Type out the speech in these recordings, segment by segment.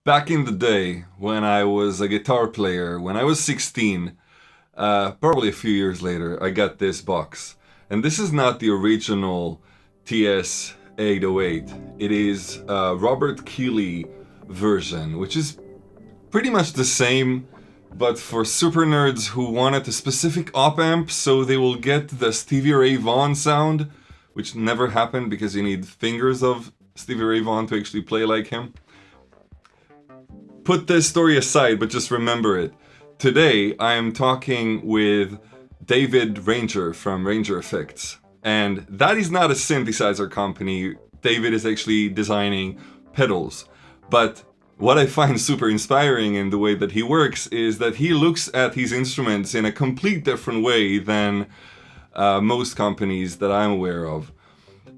Back in the day, when I was a guitar player, when I was 16, probably a few years later, I got this box. And this is not the original TS-808. It is a Robert Keeley version, which is pretty much the same, but for super nerds who wanted a specific op amp so they will get the Stevie Ray Vaughan sound, which never happened because you need fingers of Stevie Ray Vaughan to actually play like him. Put this story aside, but just remember it. Today, I am talking with David Rainger from RaingerFX. And that is not a synthesizer company. David is actually designing pedals. But what I find super inspiring in the way that he works is that he looks at his instruments in a complete different way than most companies that I'm aware of.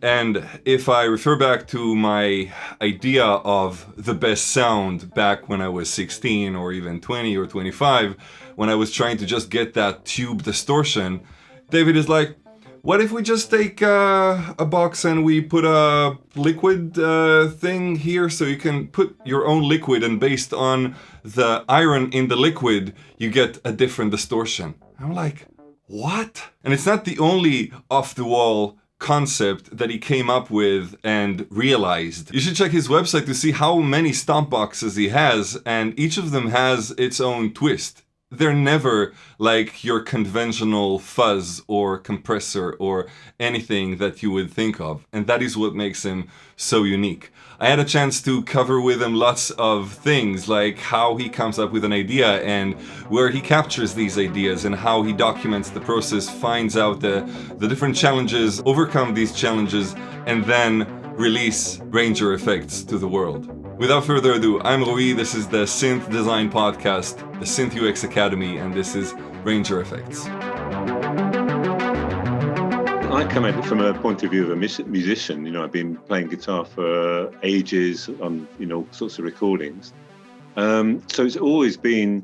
And if I refer back to my idea of the best sound back when I was 16 or even 20 or 25, when I was trying to just get that tube distortion, David is like, what if we just take a box and we put a liquid thing here so you can put your own liquid, and based on the iron in the liquid, you get a different distortion. I'm like, what? And it's not the only off-the-wall concept that he came up with and realized. You should check his website to see how many stomp boxes he has, and each of them has its own twist. They're never like your conventional fuzz or compressor or anything that you would think of, and that is what makes him so unique. I had a chance to cover with him lots of things, like how he comes up with an idea and where he captures these ideas and how he documents the process, finds out the different challenges, overcome these challenges, and then release RaingerFX to the world. Without further ado, I'm Rui, this is the Synth Design Podcast, the Synth Academy, and this is RaingerFX. I come at it from a point of view of a musician. You know, I've been playing guitar for ages on, all sorts of recordings. So it's always been,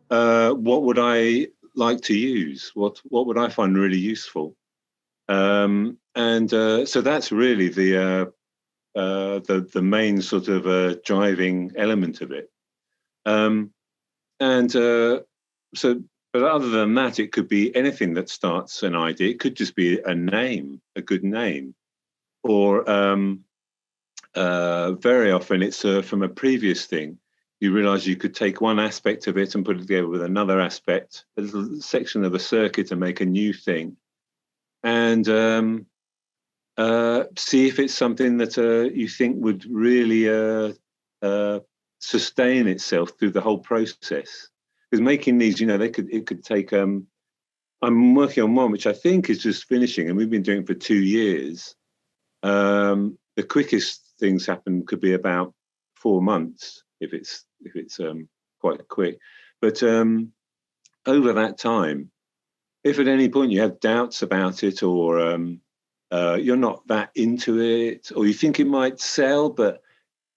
what would I like to use? What would I find really useful? So that's really the main sort of driving element of it. But other than that, it could be anything that starts an idea. It could just be a name, a good name, or very often it's from a previous thing. You realize you could take one aspect of it and put it together with another aspect, a little section of a circuit, and make a new thing, and see if it's something that you think would really sustain itself through the whole process. Because making these, it could take. I'm working on one which I think is just finishing, and we've been doing it for 2 years. The quickest things happen could be about 4 months if it's quite quick. But over that time, if at any point you have doubts about it, or you're not that into it, or you think it might sell, but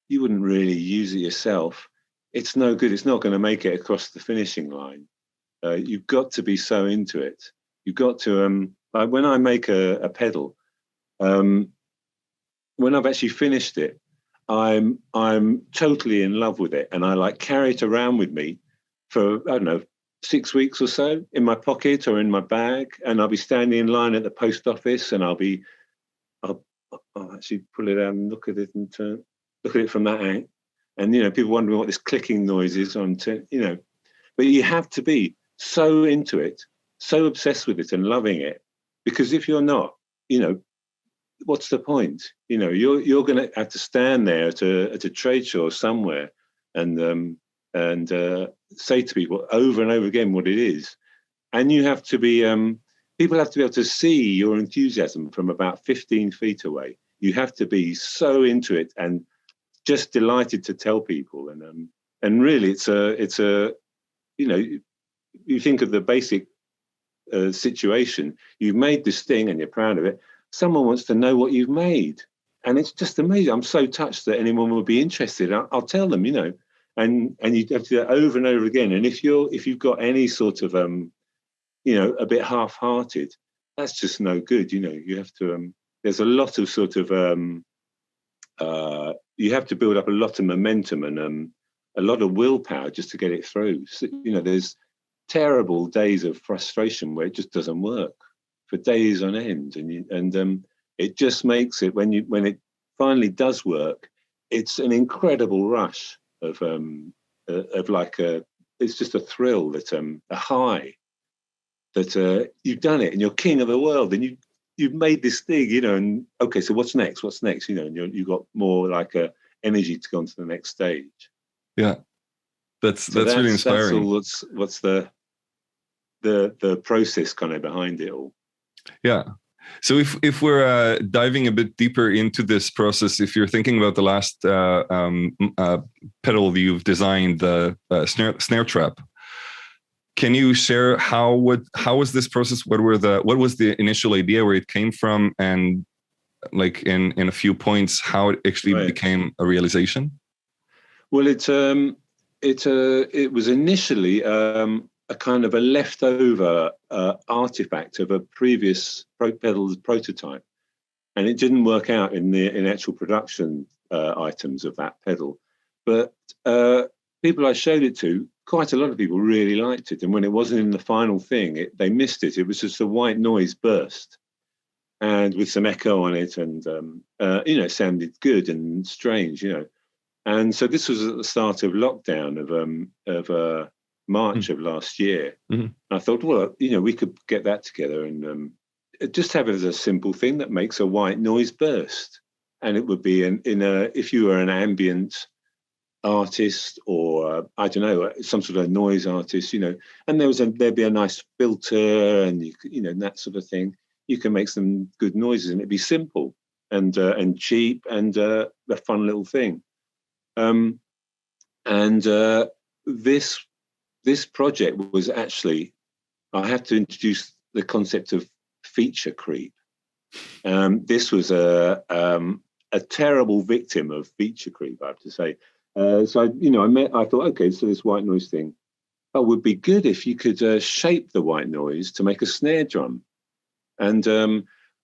you wouldn't really use it yourself, it's no good. It's not going to make it across the finishing line. You've got to be so into it. You've got to, like when I make a pedal, when I've actually finished it, I'm totally in love with it, and I carry it around with me for, I don't know, 6 weeks or so, in my pocket or in my bag, and I'll be standing in line at the post office, and I'll actually pull it out and look at it and look at it from that angle. And, people wondering what this clicking noise is but you have to be so into it, so obsessed with it and loving it, because if you're not, what's the point? You're going to have to stand there at a trade show somewhere and say to people over and over again what it is. And you have to be, people have to be able to see your enthusiasm from about 15 feet away. You have to be so into it and just delighted to tell people, and really it's a you think of the basic situation. You've made this thing and you're proud of it. Someone wants to know what you've made, and it's just amazing. I'm so touched that anyone would be interested. I'll tell them, and you have to do that over and over again. And if you've got any sort of a bit half-hearted, that's just no good. You have to there's a lot of sort of you have to build up a lot of momentum and a lot of willpower just to get it through. So, there's terrible days of frustration where it just doesn't work for days on end, and it just makes it when it finally does work, it's an incredible rush of like it's just a thrill, that a high, that you've done it and you're king of the world, and you've made this thing, and okay, so what's next, and you've got more like energy to go on to the next stage. Yeah, that's really inspiring. That's all. What's the process kind of behind it all. Yeah. So if we're diving a bit deeper into this process, if you're thinking about the last pedal you've designed, the Snare Trap, can you share how was this process? What was the initial idea, where it came from, and like in a few points how it actually became a realization? Well, it was initially a kind of a leftover artifact of a previous pedal's prototype, and it didn't work out in actual production items of that pedal. But people I showed it to, quite a lot of people really liked it, and when it wasn't in the final thing, they missed it. It was just a white noise burst, and with some echo on it, and it sounded good and strange, And so this was at the start of lockdown of March of last year. Mm-hmm. I thought, well, we could get that together and just have it as a simple thing that makes a white noise burst. And it would be if you were an ambient artist, or I don't know, some sort of noise artist, and there'd be a nice filter, and you could, and that sort of thing. You can make some good noises, and it'd be simple and cheap and a fun little thing. This project was actually, I have to introduce the concept of feature creep. This was a terrible victim of feature creep, I have to say. So I thought, okay, so this white noise thing, would be good if you could shape the white noise to make a snare drum. And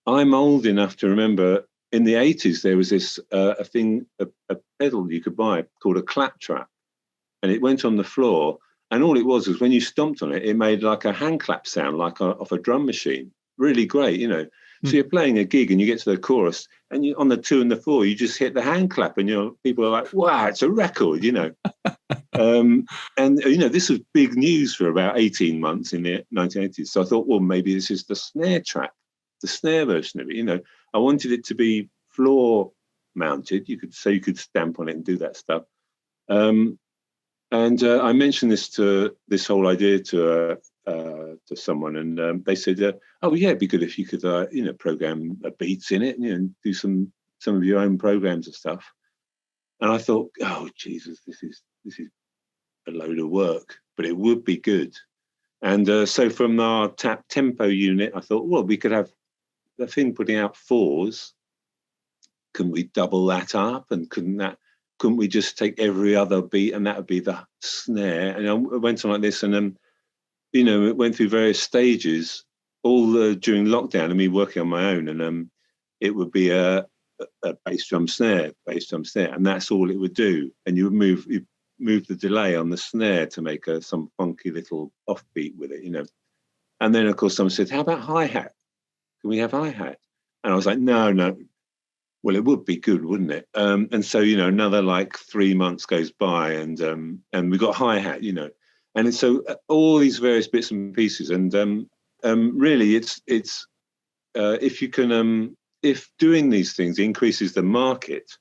I'm old enough to remember in the 80s there was this a pedal you could buy called a Claptrap, and it went on the floor. And all it was when you stomped on it, it made like a hand clap sound, like off a drum machine. Really great, So you're playing a gig and you get to the chorus, and on the 2 and the 4, you just hit the hand clap, and people are like, "Wow, it's a record," This was big news for about 18 months in the 1980s. So I thought, well, maybe this is the Snare Trap, the snare version of it. I wanted it to be floor mounted. You could stamp on it and do that stuff. And I mentioned this whole idea to someone, and they said, "Oh yeah, it'd be good if you could, program beats in it, and do some of your own programs and stuff." And I thought, "Oh Jesus, this is a load of work, but it would be good." And so from our tap tempo unit, I thought, well, we could have the thing putting out 4s. Can we double that up? And couldn't we just take every other beat, and that would be the snare? And I went on like this, and it went through various stages, all during lockdown, and me working on my own. And it would be a bass drum snare, and that's all it would do. And you would move the delay on the snare to make some funky little offbeat with it, And then of course someone said, "How about hi-hat? Can we have hi-hat?" And I was like, no. Well, it would be good, wouldn't it? And so, another like 3 months goes by, and we got hi-hat, and so all these various bits and pieces, and really, it's if you can, if doing these things increases the market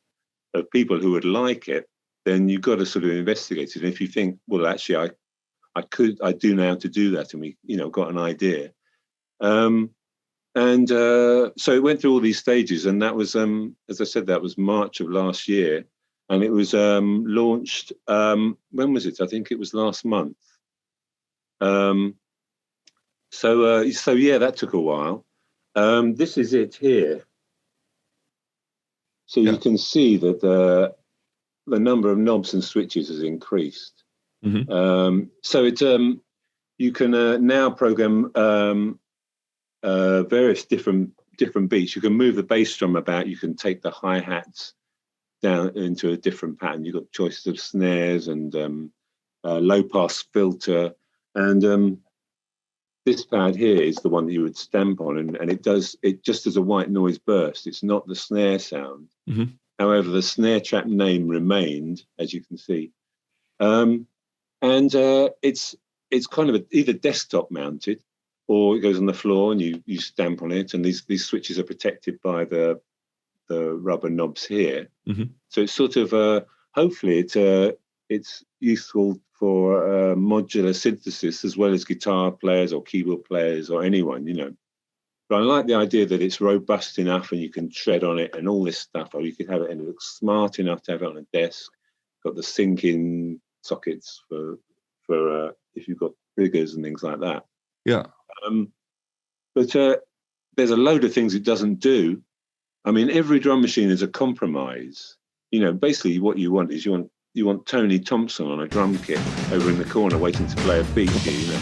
of people who would like it, then you've got to sort of investigate it. And if you think, well, actually, I do know how to do that, and we, got an idea. And so it went through all these stages, and that was, as I said, that was March of last year, and it was launched. When was it? I think it was last month. So yeah, that took a while. This is it here. So you can see that the number of knobs and switches has increased. Mm-hmm. So it you can now program various different beats. You can move the bass drum about. You can take the hi-hats down into a different pattern. You've got choices of snares and low pass filter, and this pad here is the one that you would stamp on, and it just does a white noise burst. It's not the snare sound. Mm-hmm. However, the Snare Trap name remained, as you can see, and it's kind of either desktop mounted, or it goes on the floor and you stamp on it, and these switches are protected by the rubber knobs here. Mm-hmm. So it's sort of hopefully it's useful for modular synthesis as well as guitar players or keyboard players or anyone, you know. But I like the idea that it's robust enough and you can tread on it and all this stuff, or you could have it and it looks smart enough to have it on a desk. Got the sync-in sockets for if you've got triggers and things like that. Yeah. But there's a load of things it doesn't do. I mean, every drum machine is a compromise. You know, basically what you want is you want Tony Thompson on a drum kit over in the corner waiting to play a beat, you know.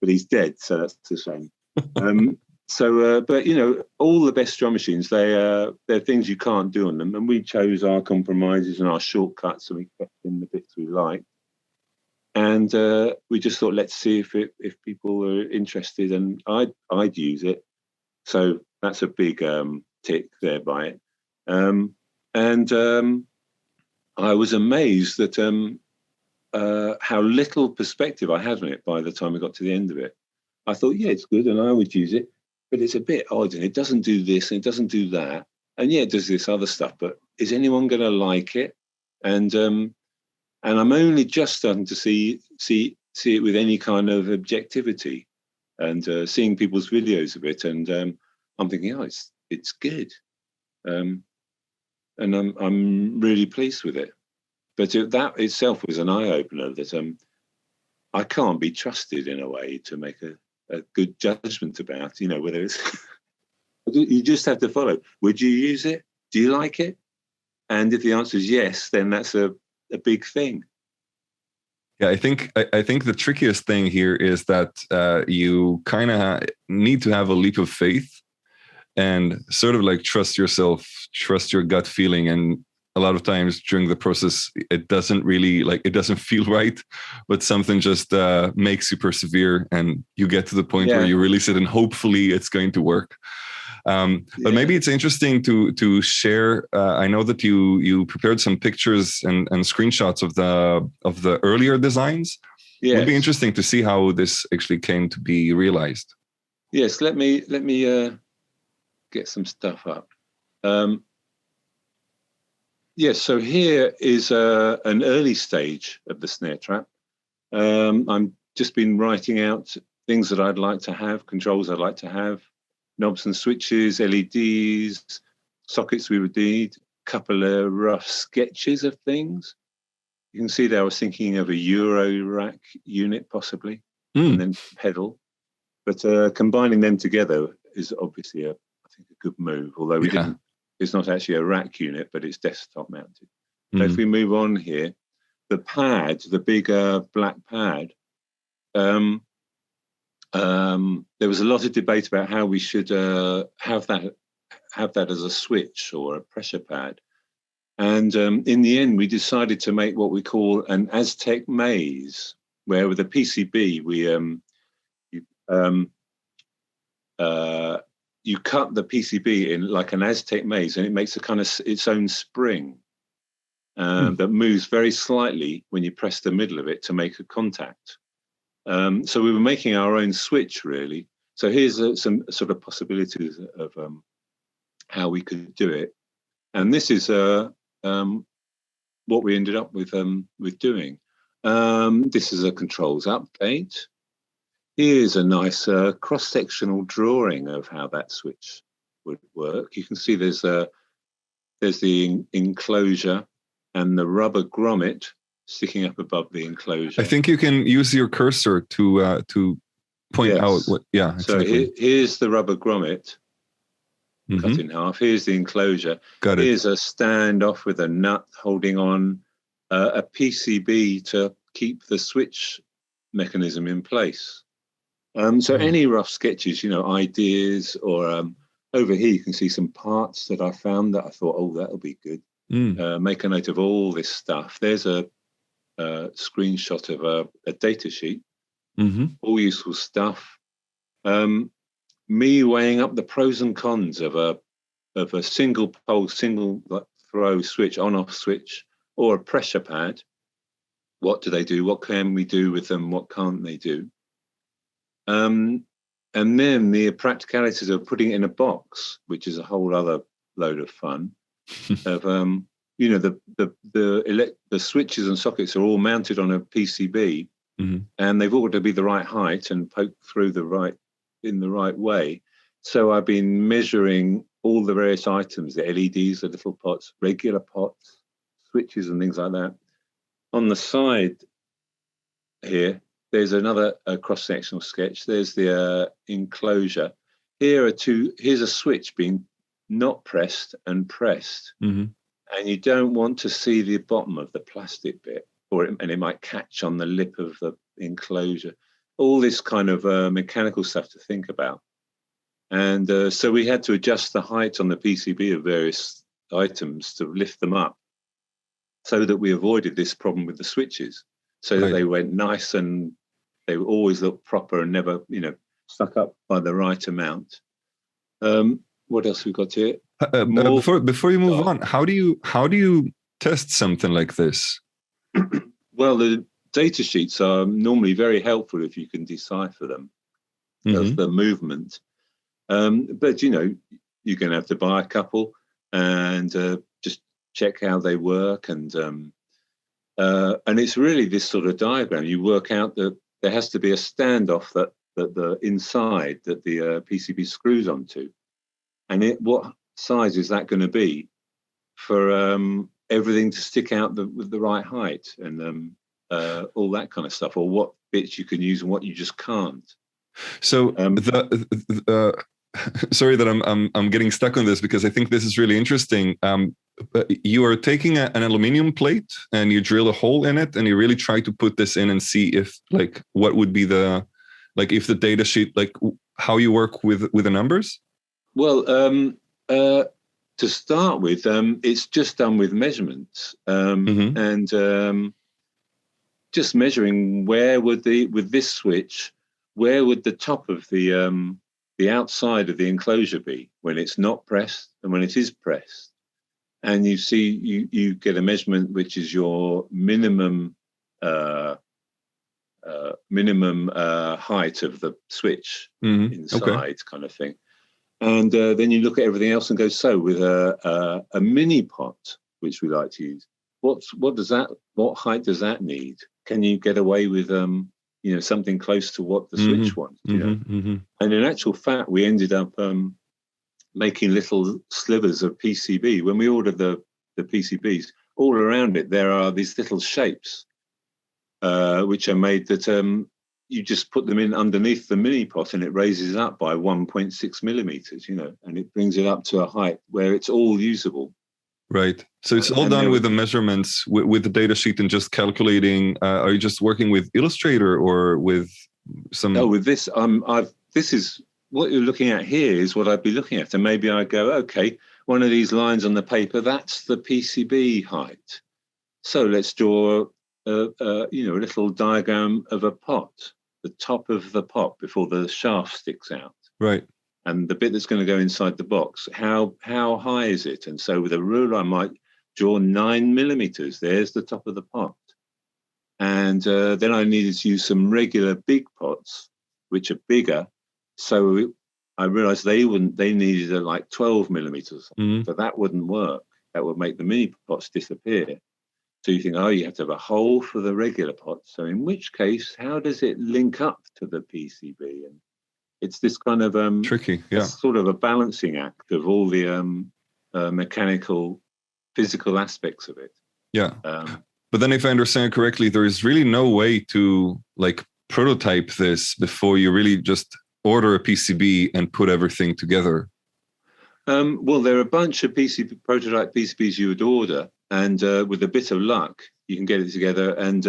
But he's dead, so that's a shame. But you know, all the best drum machines, they're things you can't do on them, and we chose our compromises and our shortcuts, and we kept in the bits we liked. And we just thought, let's see if people are interested, and I'd use it. So that's a big tick there by it. I was amazed at how little perspective I had on it by the time we got to the end of it. I thought, yeah, it's good, and I would use it, but it's a bit odd, and it doesn't do this, and it doesn't do that, and yeah, it does this other stuff. But is anyone going to like it? And I'm only just starting to see it with any kind of objectivity, and seeing people's videos of it, and I'm thinking, oh, it's good, and I'm really pleased with it. But that itself was an eye opener that I can't be trusted in a way to make a good judgment about, you know, whether it's. You just have to follow. Would you use it? Do you like it? And if the answer is yes, then that's a big thing. Yeah, I think the trickiest thing here is that you kind of need to have a leap of faith and sort of like trust yourself, trust your gut feeling. And a lot of times during the process, it doesn't really it doesn't feel right, but something just makes you persevere, and you get to the point where you release it, and hopefully it's going to work. But maybe it's interesting to share. I know that you prepared some pictures and screenshots of the earlier designs. Yes. It would be interesting to see how this actually came to be realized. Yes, let me get some stuff up. Yes, so here is an early stage of the Snare Trap. I'm just been writing out things that I'd like to have, controls I'd like to have, knobs and switches, LEDs, sockets we would need, a couple of rough sketches of things. You can see that I was thinking of a Euro rack unit possibly, and then pedal. But combining them together is obviously I think a good move, although we didn't. It's not actually a rack unit, but it's desktop mounted. So if we move on here, the pad, the big black pad, there was a lot of debate about how we should have that as a switch or a pressure pad. And in the end, we decided to make what we call an Aztec Maze, where with a PCB, you cut the PCB in like an Aztec Maze, and it makes a kind of its own spring that moves very slightly when you press the middle of it to make a contact. So we were making our own switch, really. So here's some sort of possibilities of how we could do it. And this is what we ended up with doing. This is a controls update. Here's a nice cross-sectional drawing of how that switch would work. You can see there's the enclosure and the rubber grommet sticking up above the enclosure. I think you can use your cursor to point out what. Yeah. Exactly. So here's the rubber grommet cut in half. Here's the enclosure. Got it. Here's a standoff with a nut holding on a PCB to keep the switch mechanism in place. So any rough sketches, you know, ideas, or over here you can see some parts that I found that I thought, oh, that'll be good. make a note of all this stuff. There's a screenshot of a data sheet, all useful stuff. Me weighing up the pros and cons of a single pole, single throw switch, on-off switch, or a pressure pad. What do they do? What can we do with them? What can't they do? And then the practicalities of putting it in a box, which is a whole other load of fun. Of you know, the switches and sockets are all mounted on a PCB, and they've all got to be the right height and poke through in the right way. So I've been measuring all the various items, the LEDs, the little pots, regular pots, switches and things like that. On the side here, there's another cross-sectional sketch. There's the enclosure. Here's a switch being not pressed and pressed. And you don't want to see the bottom of the plastic bit, and it might catch on the lip of the enclosure. All this kind of mechanical stuff to think about. And so we had to adjust the height on the PCB of various items to lift them up so that we avoided this problem with the switches, so that they went nice and they always looked proper and never, stuck up by the right amount. What else we got here? Before you move on, how do you test something like this? Well, the data sheets are normally very helpful if you can decipher them of the movement. But you're going to have to buy a couple and just check how they work, and it's really this sort of diagram. You work out that there has to be a standoff that the inside that the PCB screws onto, and what size is that going to be for everything to stick out with the right height, and all that kind of stuff, or what bits you can use and what you just can't. So sorry that I'm getting stuck on this, because I think this is really interesting. You are taking an aluminum plate and you drill a hole in it, and you really try to put this in and see if what would be if the data sheet, how you work with the numbers. Well, to start with, it's just done with measurements, and just measuring with this switch, where would the top of the outside of the enclosure be when it's not pressed and when it is pressed. And you see, you get a measurement which is your minimum height of the switch inside, kind of thing. And then you look at everything else and go, so with a mini pot, which we like to use, what height does that need? Can you get away with something close to what the switch wants? And in actual fact, we ended up making little slivers of PCB. When we ordered the PCBs, all around it there are these little shapes which are made that you just put them in underneath the mini pot, and it raises up by 1.6 millimeters, and it brings it up to a height where it's all usable. Right. So it's all done with the measurements, with the data sheet, and just calculating. Are you just working with Illustrator or with some? No, with this, this is what you're looking at here is what I'd be looking at, and maybe I go, okay, one of these lines on the paper, that's the PCB height. So let's draw a little diagram of a pot, the top of the pot before the shaft sticks out. Right. And the bit that's going to go inside the box, how high is it? And so with a ruler, I might draw 9 millimeters. There's the top of the pot. And then I needed to use some regular big pots, which are bigger. So I realized they needed like 12 millimeters. So that wouldn't work. That would make the mini pots disappear. So you think, you have to have a hole for the regular pot. So in which case, how does it link up to the PCB? And it's this kind of tricky, sort of a balancing act of all the mechanical, physical aspects of it. Yeah. But then, if I understand correctly, there is really no way to prototype this before you really just order a PCB and put everything together. Well, there are a bunch of prototype PCBs you would order, and with a bit of luck, you can get it together and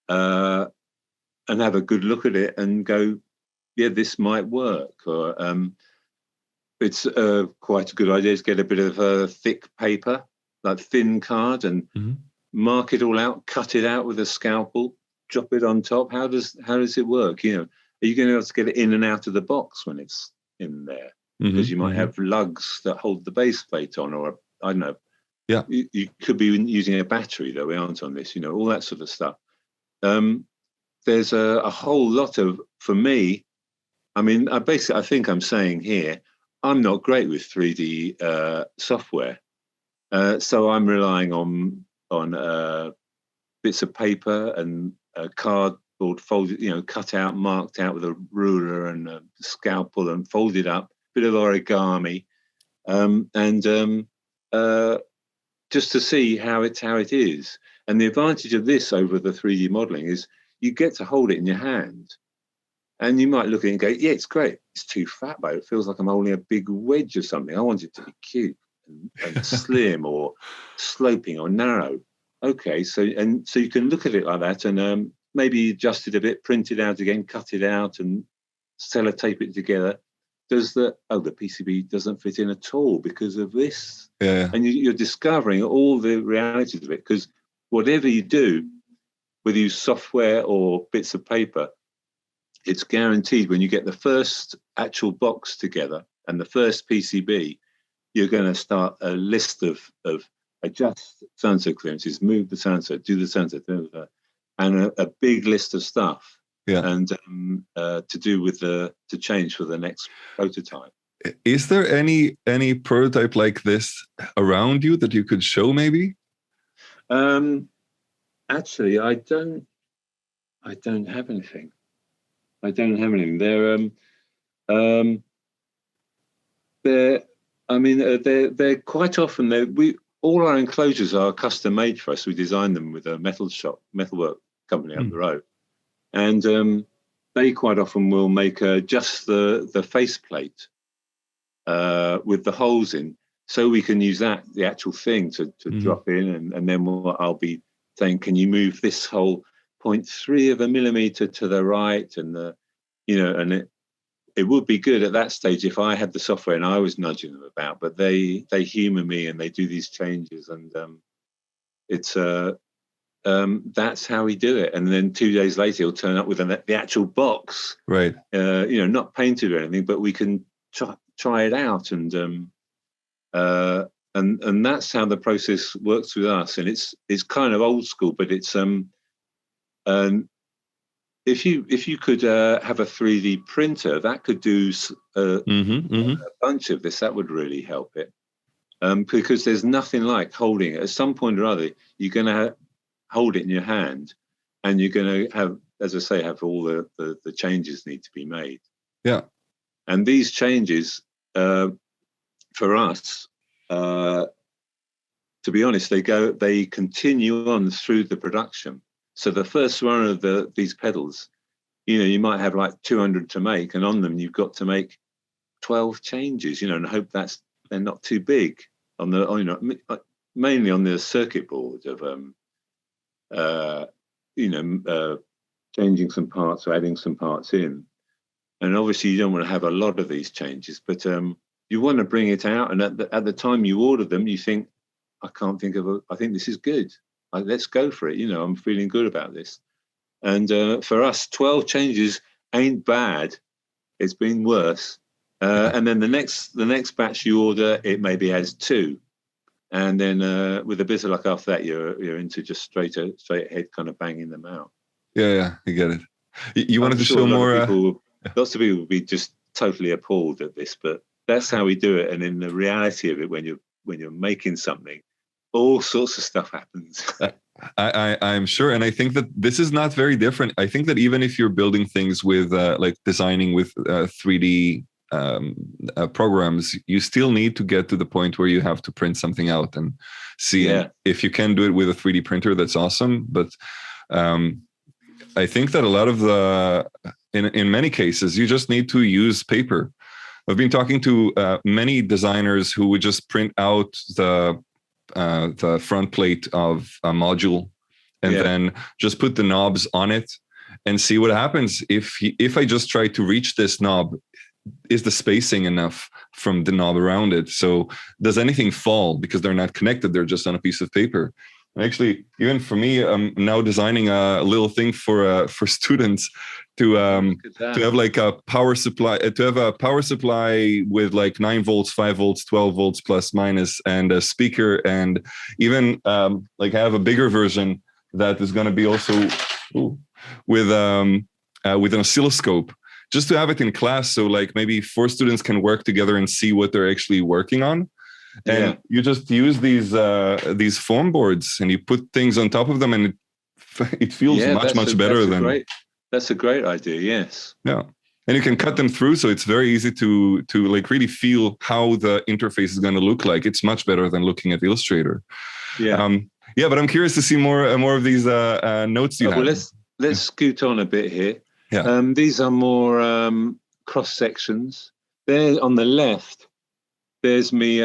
have a good look at it and go, yeah, this might work. Or it's quite a good idea to get a bit of thick paper like thin card and mark it all out, cut it out with a scalpel, drop it on top? How does it work? You know, are you going to be able to get it in and out of the box when it's in there? Because you might have lugs that hold the base plate on, or I don't know. Yeah, you could be using a battery, though we aren't on this. You know, all that sort of stuff. There's a whole lot of, for me. I mean, I think I'm saying here, I'm not great with 3D software, so I'm relying on bits of paper and cardboard folded, you know, cut out, marked out with a ruler and a scalpel and folded up, bit of origami, and just to see how it is. And the advantage of this over the 3D modeling is you get to hold it in your hand. And you might look at it and go, yeah, it's great. It's too fat, but it feels like I'm holding a big wedge or something. I want it to be cute and slim or sloping or narrow. Okay, so you can look at it like that and maybe adjust it a bit, print it out again, cut it out and sellotape it together. The PCB doesn't fit in at all because of this. Yeah. And you're discovering all the realities of it, because whatever you do, whether you use software or bits of paper, it's guaranteed when you get the first actual box together and the first PCB, you're going to start a list of adjust so-and-so clearances, move the so-and-so, do the so-and-so, and a big list of stuff. Yeah. And to do with to change for the next prototype. Is there any prototype like this around you that you could show maybe? Actually, I don't have anything. They're quite often all our enclosures are custom made for us. We design them with a metalwork company up the road, and they quite often will make just the faceplate with the holes in, so we can use the actual thing to drop in, and then I'll be saying, can you move this hole 0.3 of a millimeter to the right, and it would be good at that stage if I had the software and I was nudging them about, but they humor me and they do these changes, and it's that's how we do it. And then 2 days later he'll turn up with the actual box, right? Not painted or anything, but we can try it out, and that's how the process works with us. And it's kind of old school, but it's if you could have a 3D printer that could do a bunch of this, that would really help it, because there's nothing like holding it. At some point or other, you're going to hold it in your hand, and you're going to have, as I say, have all the changes need to be made. Yeah. And these changes, for us, to be honest, they continue on through the production. So the first run of these pedals, you might have like 200 to make, and on them you've got to make 12 changes, and hope they're not too big on mainly on the circuit board of changing some parts or adding some parts in. And obviously you don't want to have a lot of these changes, but you want to bring it out, and at the time you order them, you think, I think this is good. Let's go for it. I'm feeling good about this. And for us, 12 changes ain't bad. It's been worse. And then the next batch you order, it maybe has 2. And then with a bit of luck after that, you're into just straight ahead kind of banging them out. Yeah, I get it. You wanted to show more. Lots of people would be just totally appalled at this, but that's how we do it. And in the reality of it, when you're making something, all sorts of stuff happens. I'm sure, and I think that this is not very different. I think that even if you're building things with like designing with 3D programs, you still need to get to the point where you have to print something out and see. Yeah. If you can do it with a 3D printer, that's awesome. But I think that a lot of in many cases, you just need to use paper. I've been talking to many designers who would just print out the front plate of a module and then just put the knobs on it and see what happens. If I just try to reach this knob, is the spacing enough from the knob around it? So does anything fall because they're not connected? They're just on a piece of paper. And actually, even for me, I'm now designing a little thing for students to have like a power supply, to have a power supply with like 9 volts, 5 volts, 12 volts plus minus, and a speaker, and even like I have a bigger version that is going to be also with an oscilloscope, just to have it in class, so like maybe 4 students can work together and see what they're actually working on. And you just use these foam boards and you put things on top of them, and it feels much better than. That's a great idea. Yes. Yeah, and you can cut them through, so it's very easy to like really feel how the interface is going to look like. It's much better than looking at Illustrator. Yeah. But I'm curious to see more of these notes you have. Well, let's scoot on a bit here. Yeah. These are more cross sections. There on the left, there's me.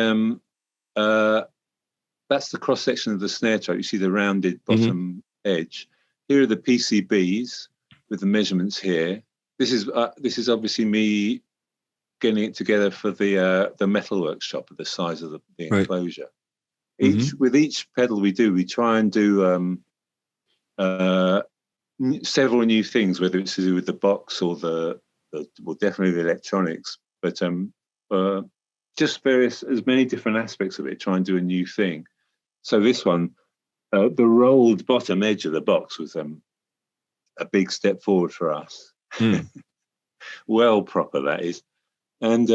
That's the cross section of the snare trap. You see the rounded bottom edge. Here are the PCBs with the measurements here. This is obviously me getting it together for the metal workshop at the size of the enclosure. With each pedal we try and do several new things, whether it's to do with the box or well, definitely the electronics, but just as many different aspects of it, try and do a new thing. So this one, the rolled bottom edge of the box was a big step forward for us. Well, proper, that is. And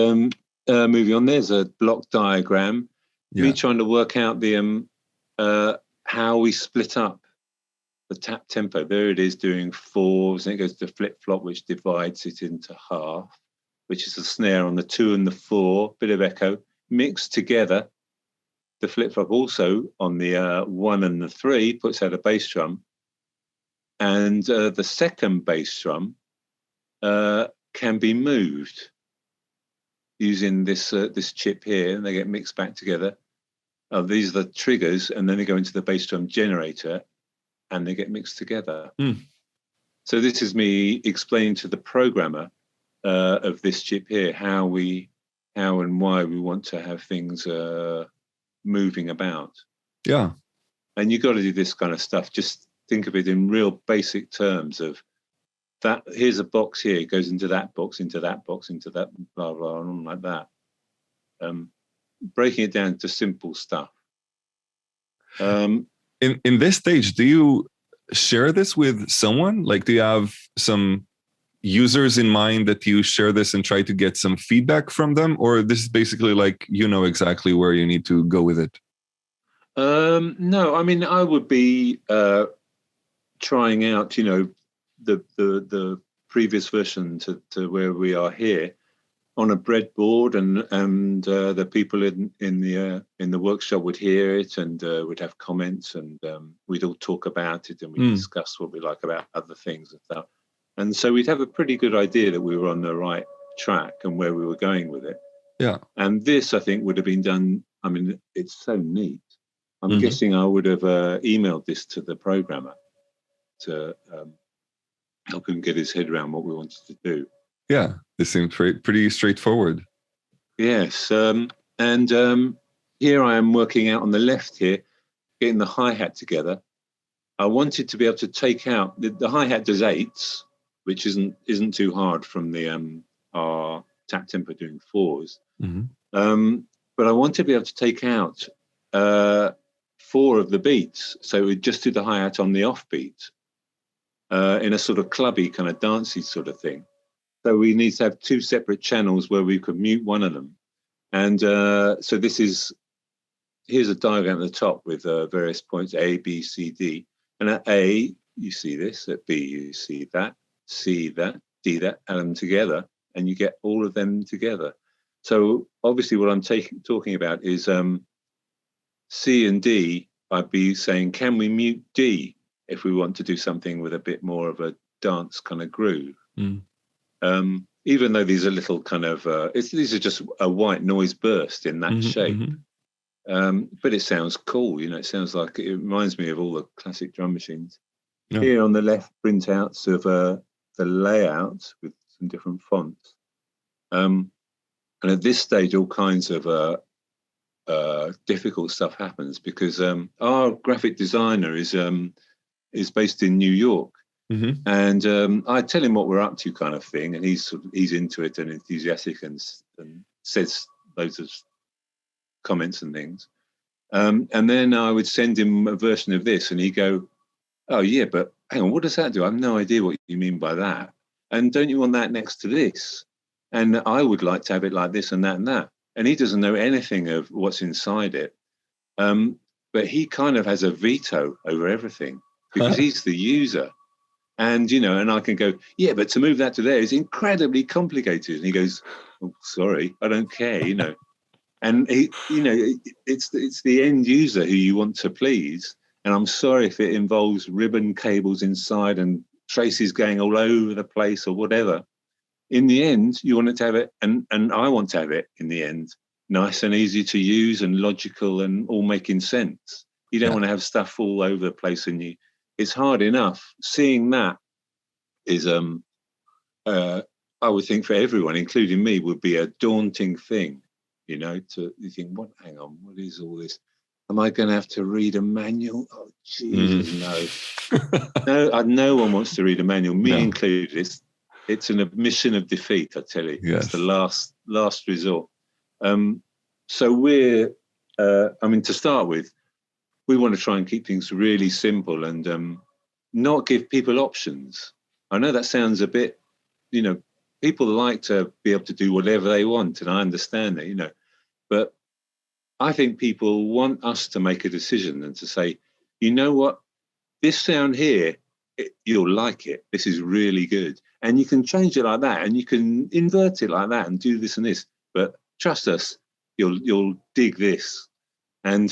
moving on, there's a block diagram. Me trying to work out the how we split up the tap tempo. There it is, doing 4s, and it goes to flip-flop, which divides it into half, which is the snare on the 2 and the 4, bit of echo, mixed together. The flip-flop also on the 1 and the 3 puts out a bass drum. And the second bass drum can be moved using this chip here, and they get mixed back together. These are the triggers, and then they go into the bass drum generator, and they get mixed together. So this is me explaining to the programmer of this chip here how and why we want to have things moving about. Yeah. And you got to do this kind of stuff. Just think of it in real basic terms of that. Here's a box here, it goes into that box, into that box, into that, blah, blah, and like that. Breaking it down to simple stuff. In this stage, do you share this with someone? Like, do you have some users in mind that you share this and try to get some feedback from them? Or this is basically like, you know exactly where you need to go with it? No, I mean, I would be trying out, the previous version to where we are here on a breadboard, and the people in the workshop would hear it and would have comments, and we'd all talk about it, and we'd discuss what we like about other things and stuff. And so we'd have a pretty good idea that we were on the right track and where we were going with it. Yeah. And this, I think, would have been done. I mean, it's so neat. I'm guessing I would have emailed this to the programmer to help him get his head around what we wanted to do. Yeah, this seems pretty straightforward. Yes. And here I am working out on the left here, getting the hi-hat together. I wanted to be able to take out the hi-hat does 8s, which isn't too hard from the our tap tempo doing 4s. But I want to be able to take out 4 of the beats, so we'd just do the hi-hat on the offbeat in a sort of clubby kind of dancey sort of thing. So we need to have 2 separate channels where we could mute one of them. And so here's a diagram at the top with various points A, B, C, D. And at A, you see this. At B, you see that. C, that. D, that. Add them together, and you get all of them together. So obviously what I'm talking about is C and D. I'd be saying, can we mute D if we want to do something with a bit more of a dance kind of groove? Even though these are little kind of, these are just a white noise burst in that shape. But it sounds cool, it sounds like, it reminds me of all the classic drum machines. Yeah. Here on the left, printouts of the layout with some different fonts. And at this stage, all kinds of difficult stuff happens because our graphic designer is based in New York. Mm-hmm. And I tell him what we're up to, kind of thing, and he's into it and enthusiastic and says loads of comments and things. And then I would send him a version of this, and he'd go, "Oh yeah, but hang on, what does that do? I have no idea what you mean by that. And don't you want that next to this? And I would like to have it like this and that and that." And he doesn't know anything of what's inside it, but he kind of has a veto over everything because he's the user. And, and I can go, "Yeah, but to move that to there is incredibly complicated." And he goes, "Oh, sorry, I don't care, And he, it's the end user who you want to please. And I'm sorry if it involves ribbon cables inside and traces going all over the place or whatever. In the end, you want it to have it, and I want to have it in the end, nice and easy to use and logical and all making sense. You don't want to have stuff all over the place, and it's hard enough. Seeing that is, I would think for everyone, including me, would be a daunting thing, you think, hang on, what is all this? Am I going to have to read a manual? Oh, Jesus, no. No one wants to read a manual, me included. It's an admission of defeat, I tell you. Yes. It's the last resort. So we're, to start with, we want to try and keep things really simple and not give people options. I know that sounds a bit, people like to be able to do whatever they want, and I understand that, but I think people want us to make a decision and to say, you know what, this sound here, you'll like it. This is really good. And you can change it like that, and you can invert it like that and do this and this. But trust us, you'll dig this. And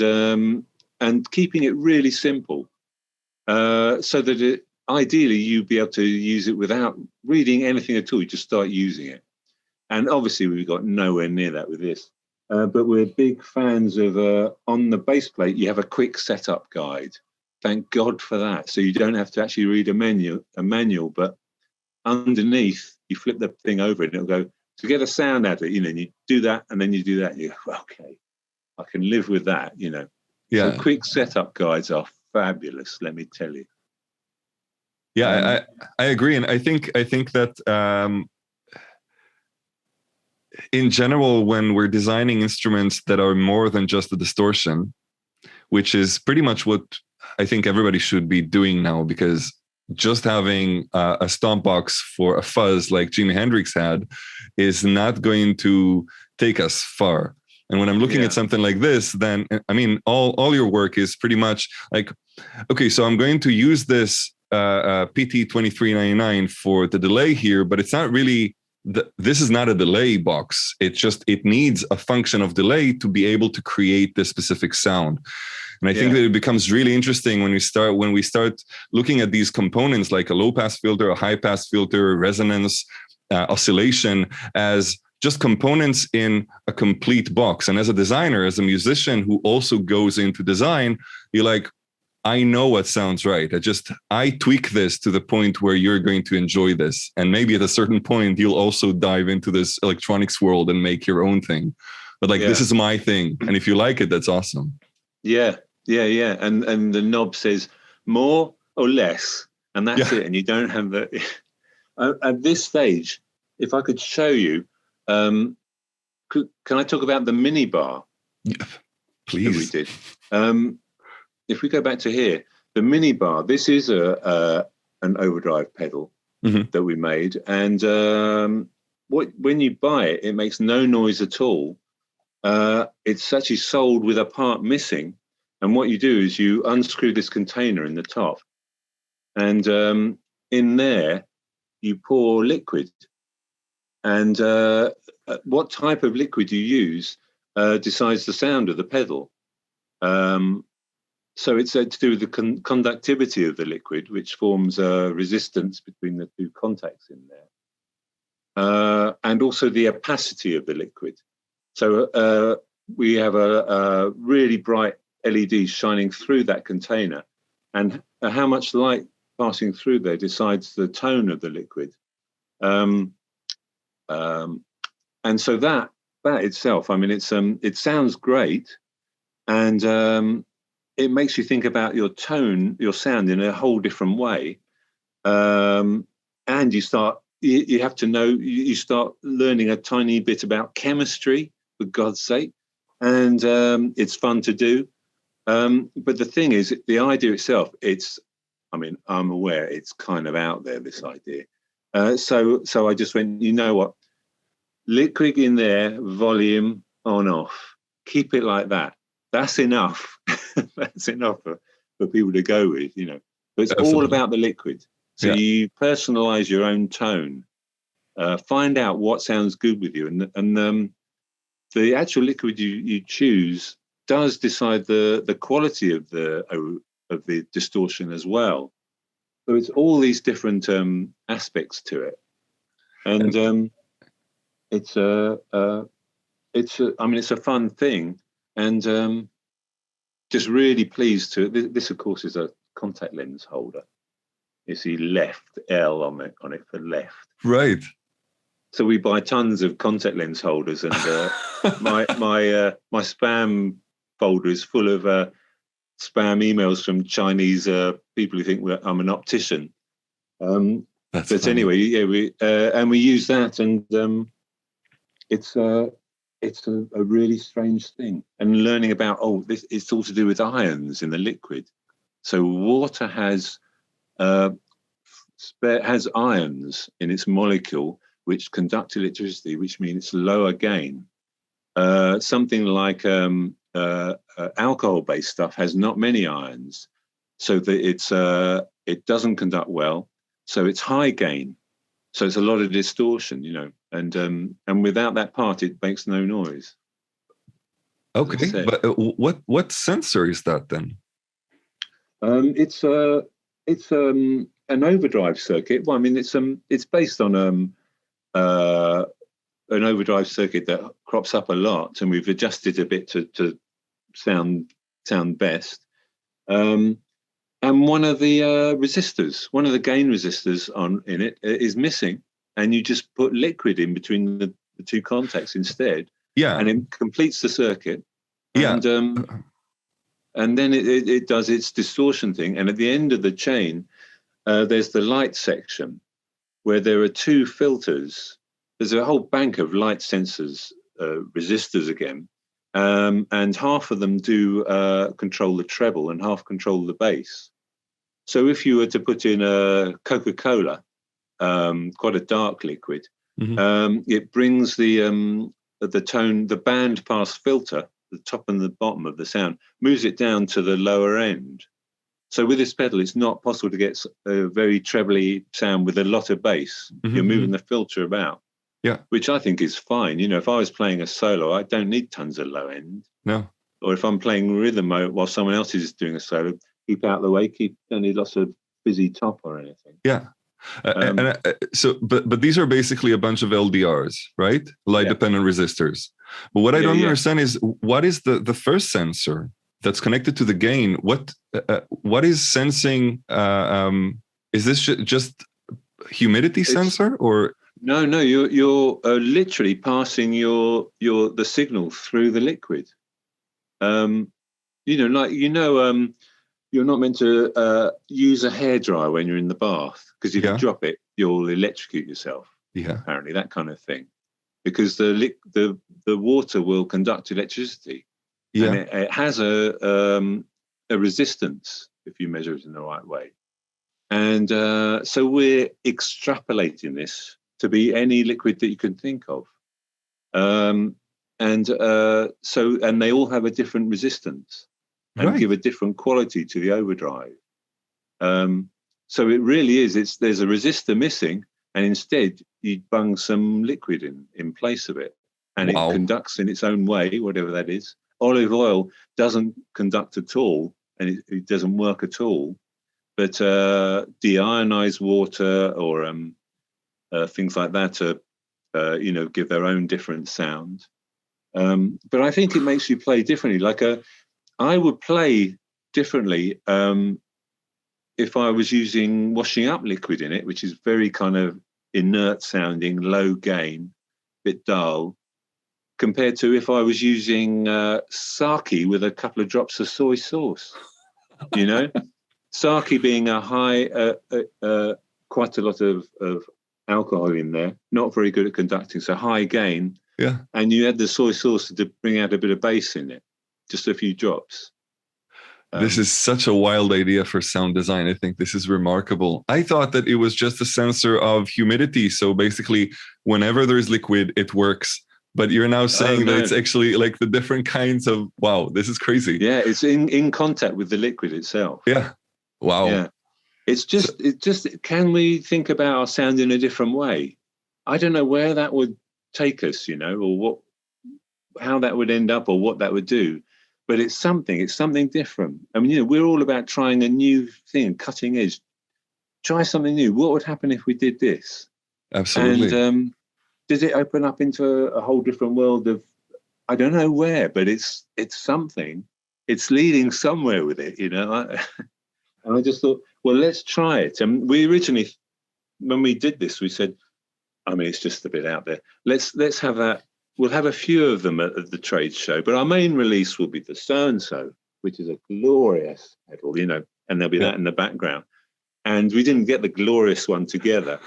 keeping it really simple, so that ideally you'd be able to use it without reading anything at all. You just start using it. And obviously we've got nowhere near that with this. But we're big fans of, on the base plate, you have a quick setup guide. Thank God for that. So you don't have to actually read a manual, but underneath, you flip the thing over and it'll go, to get a sound out of it, and you do that, and then you do that, and you go, okay, I can live with that, Yeah. So quick setup guides are fabulous, let me tell you. Yeah, I agree. And I think that in general, when we're designing instruments that are more than just a distortion, which is pretty much what I think everybody should be doing now, because just having a stomp box for a fuzz like Jimi Hendrix had is not going to take us far. And when I'm looking at something like this, then, all your work is pretty much like, okay, so I'm going to use this PT2399 for the delay here, but it's not really, this is not a delay box. It needs a function of delay to be able to create this specific sound. And I think that it becomes really interesting when we start looking at these components like a low pass filter, a high pass filter, resonance, oscillation as just components in a complete box. And as a designer, as a musician who also goes into design, you're like, I know what sounds right. I tweak this to the point where you're going to enjoy this. And maybe at a certain point, you'll also dive into this electronics world and make your own thing. But this is my thing. And if you like it, that's awesome. Yeah. And the knob says more or less, and that's it. And you don't have the... At this stage, if I could show you, can I talk about the Minibar? Yeah, please. That we did. If we go back to here, the Minibar, this is an overdrive pedal that we made. And when you buy it, it makes no noise at all. It's actually sold with a part missing. And what you do is you unscrew this container in the top. And in there, you pour liquid. And what type of liquid you use decides the sound of the pedal. So it's to do with the conductivity of the liquid, which forms a resistance between the two contacts in there, and also the opacity of the liquid. So we have a really bright LED shining through that container, and how much light passing through there decides the tone of the liquid. and so that itself, I mean, it sounds great, and it makes you think about your tone, your sound in a whole different way. And you have to know, you start learning a tiny bit about chemistry, for God's sake, and it's fun to do. But the thing is, the idea itself, I'm aware it's kind of out there, this idea. So I just went, you know what? Liquid in there, volume on off. Keep it like that. That's enough. That's enough for people to go with, you know. But it's all about the liquid. So you personalize your own tone. Find out what sounds good with you, and the actual liquid you choose does decide the quality of the distortion as well. So it's all these different aspects to it, and it's a fun thing, and just really pleased to. This of course is a contact lens holder. You see left L on it for left. Right. So we buy tons of contact lens holders, and my spam folder is full of spam emails from Chinese people who think I'm an optician. But funny. Anyway, yeah, we use that, and it's a really strange thing. And learning about it's all to do with ions in the liquid. So water has ions in its molecule which conduct electricity, which means it's lower gain. Something like alcohol-based stuff has not many ions, so that it doesn't conduct well. So it's high gain. So it's a lot of distortion, you know, and without that part, it makes no noise. Okay, but what sensor is that then? It's an overdrive circuit. Well, I mean, it's based on an overdrive circuit that crops up a lot, and we've adjusted a bit to sound best. And one of the resistors, one of the gain resistors in it is missing, and you just put liquid in between the two contacts instead. Yeah, and it completes the circuit. Yeah, and then it does its distortion thing, and at the end of the chain, there's the light section where there are two filters. There's a whole bank of light sensors, resistors again, and half of them do control the treble and half control the bass. So if you were to put in a Coca-Cola, quite a dark liquid, it brings the tone, the band pass filter, the top and the bottom of the sound, moves it down to the lower end. So with this pedal, it's not possible to get a very trebly sound with a lot of bass. You're moving the filter about. Yeah, which I think is fine. You know, if I was playing a solo, I don't need tons of low end. No. Or if I'm playing rhythm mode while someone else is doing a solo, keep out of the way. Don't need lots of busy top or anything. Yeah. But these are basically a bunch of LDRs, right? Light dependent resistors. But what I don't understand is what is the first sensor that's connected to the gain? What is sensing? Is this just humidity sensor or? No, you're literally passing the signal through the liquid. You're not meant to use a hairdryer when you're in the bath, because if you drop it, you'll electrocute yourself. Yeah, apparently that kind of thing, because the water will conduct electricity. Yeah, and it has a resistance if you measure it in the right way. And so we're extrapolating this to be any liquid that you can think of. And they all have a different resistance and give a different quality to the overdrive. So it really is, there's a resistor missing, and instead you bung some liquid in place of it, and it conducts in its own way, whatever that is. Olive oil doesn't conduct at all, and it doesn't work at all. But deionized water or things like that give their own different sound. But I think it makes you play differently. I would play differently if I was using washing up liquid in it, which is very kind of inert sounding, low gain, bit dull, compared to if I was using sake with a couple of drops of soy sauce. You know, sake being a high, quite a lot of alcohol in there, not very good at conducting, so high gain. Yeah. And you add the soy sauce to bring out a bit of bass in it, just a few drops. This is such a wild idea for sound design. I think this is remarkable. I thought that it was just a sensor of humidity. So basically, whenever there's liquid, it works. But you're now saying that it's actually like the different kinds of, wow, this is crazy. Yeah, it's in contact with the liquid itself. Yeah. Wow. Yeah. It's just, can we think about our sound in a different way? I don't know where that would take us, you know, or how that would end up or what that would do. But it's something different. I mean, you know, we're all about trying a new thing, cutting edge. Try something new. What would happen if we did this? Absolutely. And does it open up into a whole different world of, I don't know where, but it's something. It's leading somewhere with it, you know. And I just thought, well, let's try it. And we originally, when we did this, we said, I mean, it's just a bit out there. Let's have that. We'll have a few of them at the trade show, but our main release will be the so-and-so, which is a glorious pedal, you know, and there'll be that in the background. And we didn't get the glorious one together,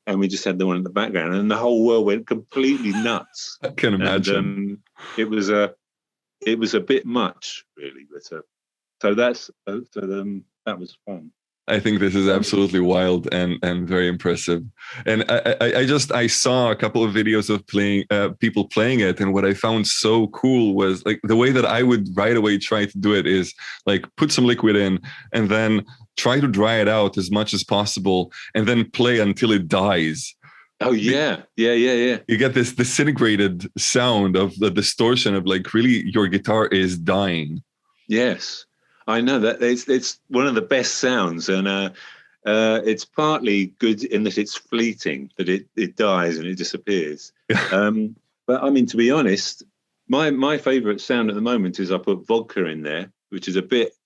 and we just had the one in the background, and the whole world went completely nuts. I can imagine. And, it was a bit much, really. But so that was fun. I think this is absolutely wild and very impressive. And I saw a couple of videos of people playing it, and what I found so cool was like the way that I would right away try to do it is like put some liquid in and then try to dry it out as much as possible and then play until it dies. Oh yeah. You get this disintegrated sound of the distortion of like really your guitar is dying. Yes. I know that it's one of the best sounds, and it's partly good in that it's fleeting, that it dies and it disappears. But I mean, to be honest, my favourite sound at the moment is I put vodka in there, which is a bit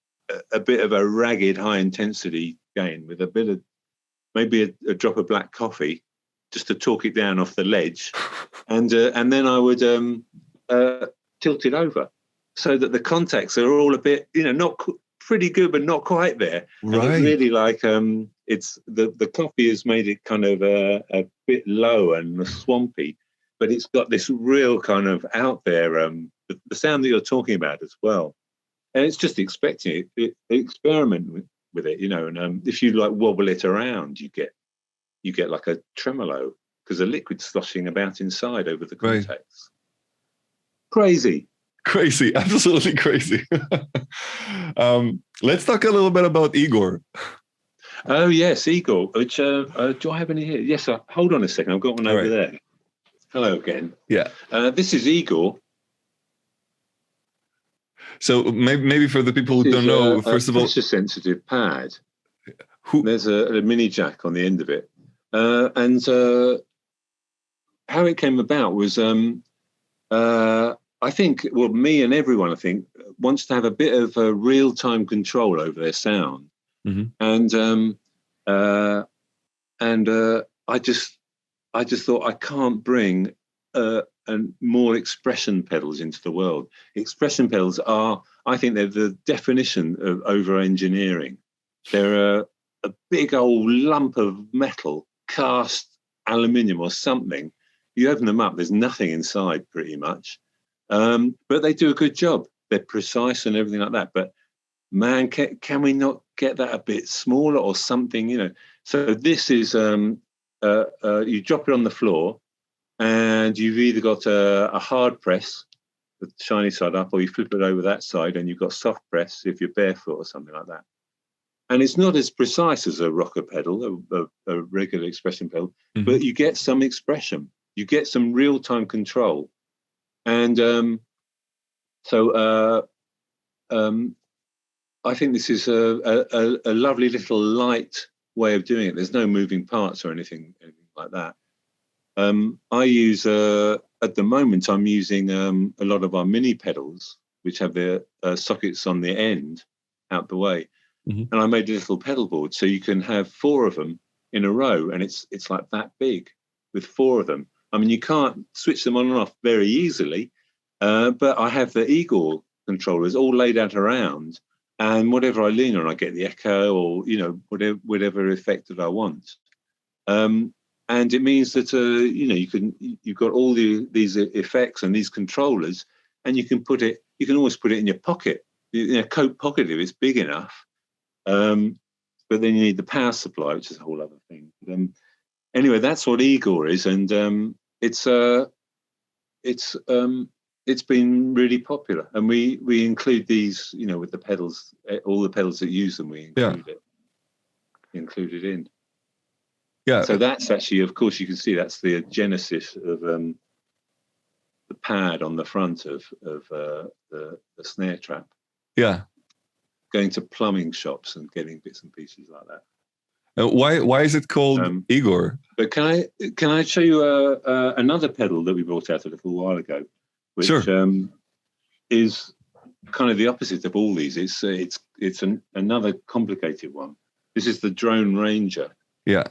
of a ragged, high intensity gain with a bit of maybe a drop of black coffee, just to talk it down off the ledge, and then I would tilt it over, so that the contacts are all a bit, you know, not pretty good, but not quite there. Right. And it's really like it's the coffee has made it kind of a bit low and swampy, but it's got this real kind of out there the sound that you're talking about as well. And it's just expecting it experiment with it, you know. And if you like wobble it around, you get like a tremolo because the liquid's sloshing about inside over the contacts. Right. Crazy, absolutely crazy. Let's talk a little bit about Igor. Oh yes, Igor. Which do I have any here? Yes. Hold on a second. I've got one over there. Hello again. Yeah. This is Igor. So maybe for the people who don't know, first of all, pressure-sensitive pad. There's a mini jack on the end of it, and how it came about was. I think, well, me and everyone, I think, wants to have a bit of real-time control over their sound, and I just thought I can't bring more expression pedals into the world. Expression pedals I think they're the definition of over-engineering. They're a big old lump of metal, cast aluminium or something. You open them up, there's nothing inside, pretty much. But they do a good job. They're precise and everything like that. But man, can we not get that a bit smaller or something? You know. So this is you drop it on the floor, and you've either got a hard press, the shiny side up, or you flip it over that side, and you've got soft press if you're barefoot or something like that. And it's not as precise as a rocker pedal, a regular expression pedal, but you get some expression. You get some real-time control. And so I think this is a lovely little light way of doing it. There's no moving parts or anything like that. I use, at the moment, I'm using a lot of our mini pedals, which have their sockets on the end out the way. And I made a little pedal board, so you can have 4 of them in a row, and it's like that big with 4 of them. I mean, you can't switch them on and off very easily, but I have the Igor controllers all laid out around, and whatever I lean on, I get the echo or, you know, whatever effect that I want. And it means that, you know, you've got all these effects and these controllers, and you can always put it in your pocket, in a coat pocket if it's big enough. But then you need the power supply, which is a whole other thing. Anyway, that's what Igor is, and it's been really popular, and we include these, you know, with the pedals, all the pedals that use them, we include it in. Yeah. So that's actually, of course, you can see that's the genesis of the pad on the front of the Snare Trap. Yeah. Going to plumbing shops and getting bits and pieces like that. Why is it called Igor? But can I show you another pedal that we brought out a little while ago, which is kind of the opposite of all these. It's another complicated one. This is the Drone Rainger. Yeah.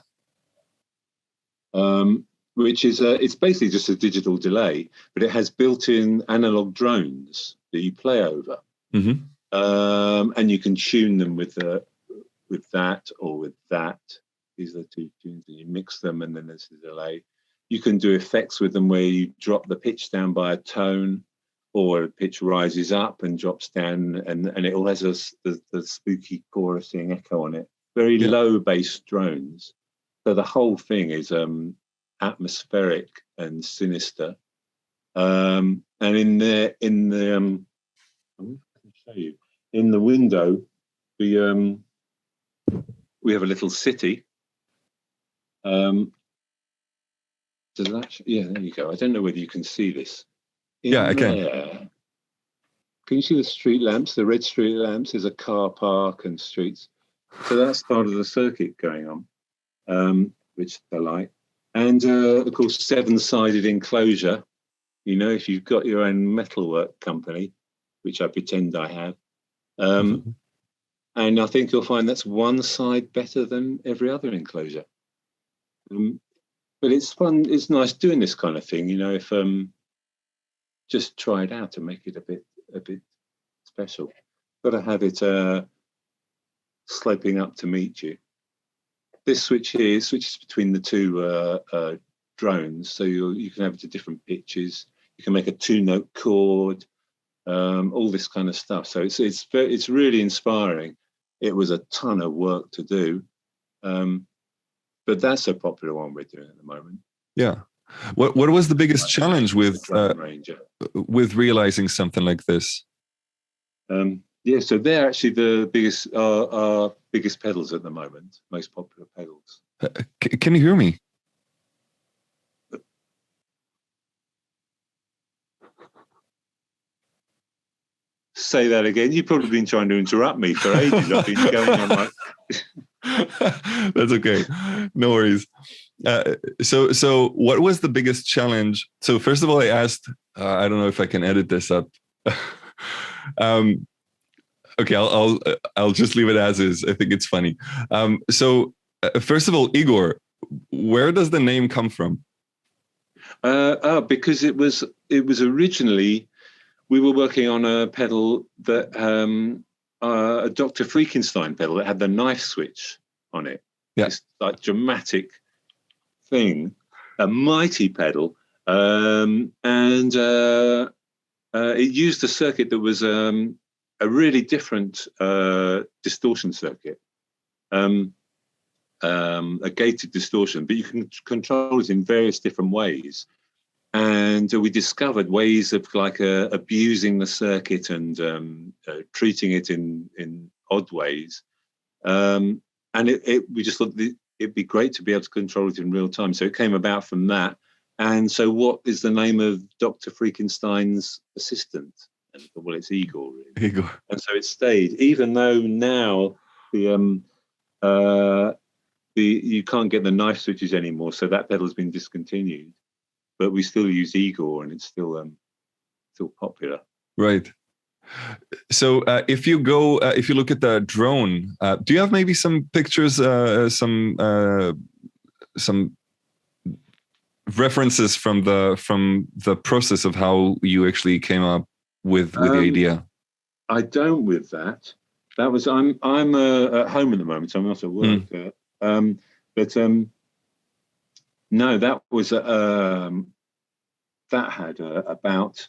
Which is it's basically just a digital delay, but it has built-in analog drones that you play over, and you can tune them with that or with that. These are the two tunes, and you mix them, and then there's the delay. You can do effects with them where you drop the pitch down by a tone, or the pitch rises up and drops down, and it all has the spooky chorusing echo on it. Very low bass drones. So the whole thing is atmospheric and sinister. And in the I'm going to show you in the window, we have a little city. Does that? Yeah, there you go. I don't know whether you can see this. I can. Can you see the street lamps? The red street lamps. There's a car park and streets. So that's part of the circuit going on, which they like. And of course, 7-sided enclosure. You know, if you've got your own metalwork company, which I pretend I have, and I think you'll find that's one side better than every other enclosure. But it's fun. It's nice doing this kind of thing. You know, if just try it out and make it a bit special. Got to have it sloping up to meet you. This switch here switches between the two drones, so you can have it to different pitches. You can make a 2-note chord, all this kind of stuff. So it's really inspiring. It was a ton of work to do, but that's a popular one we're doing at the moment. Yeah. What was the biggest challenge with realizing something like this? Yeah, so they're actually the biggest our biggest pedals at the moment, most popular pedals. Can you hear me? Say that again. You've probably been trying to interrupt me for ages. I've been going on like. That's okay. No worries. So what was the biggest challenge? So first of all, I asked, I don't know if I can edit this up. Okay, I'll just leave it as is. I think it's funny. So first of all, Igor, where does the name come from? Because it was originally, we were working on a pedal that a Dr. Frankenstein pedal that had the knife switch on it. Yeah. This like dramatic thing, a mighty pedal, and it used a circuit that was a really different distortion circuit, a gated distortion, but you can control it in various different ways. And we discovered ways of like abusing the circuit and treating it in odd ways. And we just thought it'd be great to be able to control it in real time. So it came about from that. And so what is the name of Dr. Frankenstein's assistant? And well, it's Igor, really. Igor. And so it stayed, even though now you can't get the knife switches anymore. So that pedal's been discontinued. But we still use Igor, and it's still popular. Right. So if you look at the drone, do you have maybe some pictures, some references from the process of how you actually came up with the idea. I don't with that. That was I'm at home at the moment, so I'm not at work. No, that was that had about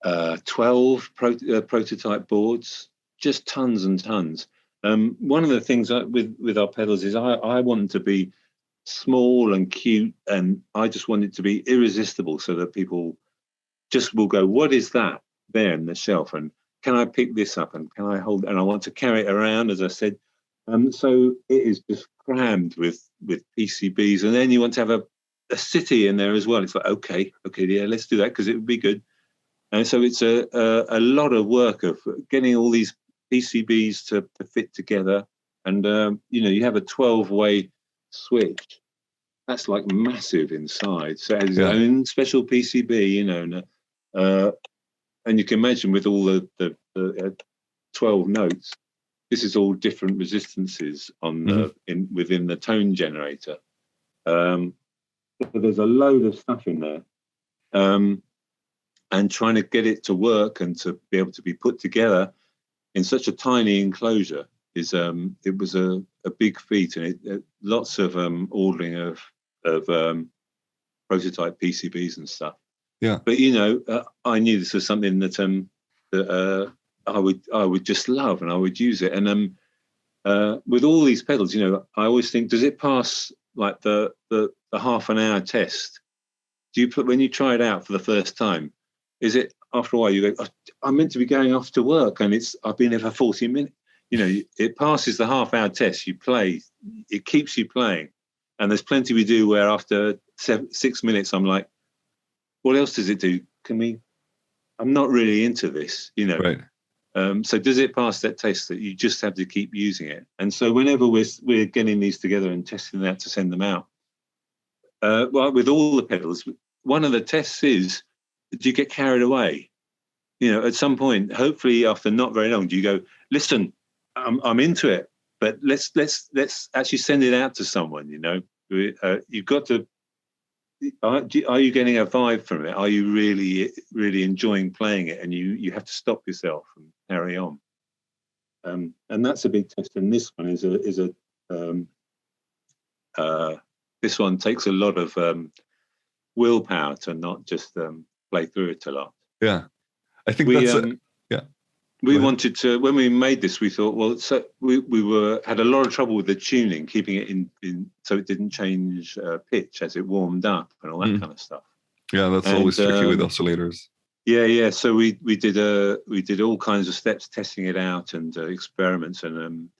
12 prototype boards, just tons and tons. One of the things with our pedals is I want them to be small and cute, and I just want it to be irresistible, so that people just will go, what is that there in the shelf, and can I pick this up, and can I hold it? And I want to carry it around, as I said. So it is just crammed with PCBs, and then you want to have a city in there as well. It's like, okay, yeah, let's do that, because it would be good. And so it's a lot of work of getting all these PCBs to fit together. And, you have a 12-way switch. That's like massive inside. So it has its own special PCB, and you can imagine with all the 12 notes, this is all different resistances on within the tone generator. So there's a load of stuff in there. And trying to get it to work and to be able to be put together in such a tiny enclosure is it was a big feat, and it lots of ordering of prototype PCBs and stuff. Yeah. But I knew this was something that I would just love, and I would use it. And with all these pedals, I always think, does it pass like the half an hour test? When you try it out for the first time, is it after a while you go, I'm meant to be going off to work, and I've been here for 40 minutes. It passes the half-hour test. You play, it keeps you playing, and there's plenty we do where after 6 minutes I'm like, what else does it do? I'm not really into this, Right. So does it pass that test that you just have to keep using it? And so whenever we're getting these together and testing that to send them out, well, with all the pedals, one of the tests is, do you get carried away? At some point, hopefully after not very long, do you go, listen, I'm into it, but let's actually send it out to someone. You've got to. Are you getting a vibe from it? Are you really, really enjoying playing it? And you have to stop yourself and carry on. And that's a big test. And this one this one takes a lot of willpower to not just play through it a lot. Yeah, I think we wanted to, when we made this, we thought, well, so we had a lot of trouble with the tuning, keeping it in so it didn't change pitch as it warmed up and all that kind of stuff. Yeah, that's always tricky with oscillators. Yeah. So we did all kinds of steps testing it out and experiments, and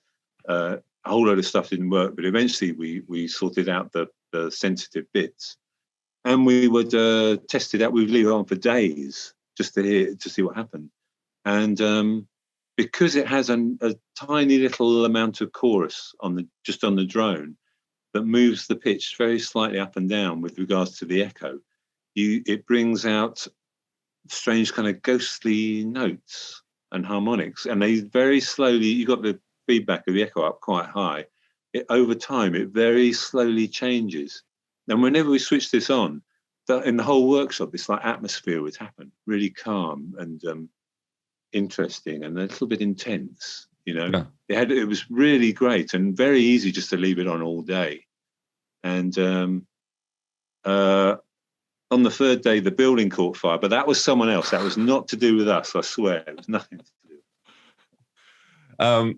a whole load of stuff didn't work. But eventually we sorted out the sensitive bits, and we would test it out. We would leave it on for days just to see what happened. And because it has a tiny little amount of chorus on the drone that moves the pitch very slightly up and down with regards to the echo, it brings out strange kind of ghostly notes and harmonics, and they very slowly. You got the feedback of the echo up quite high. Over time, it very slowly changes. And whenever we switch this on, in the whole workshop, this like atmosphere would happen, really calm and interesting and a little bit intense. Yeah. It was really great and very easy just to leave it on all day. And on the third day, the building caught fire, but that was someone else. That was not to do with us. I swear, it was nothing to do.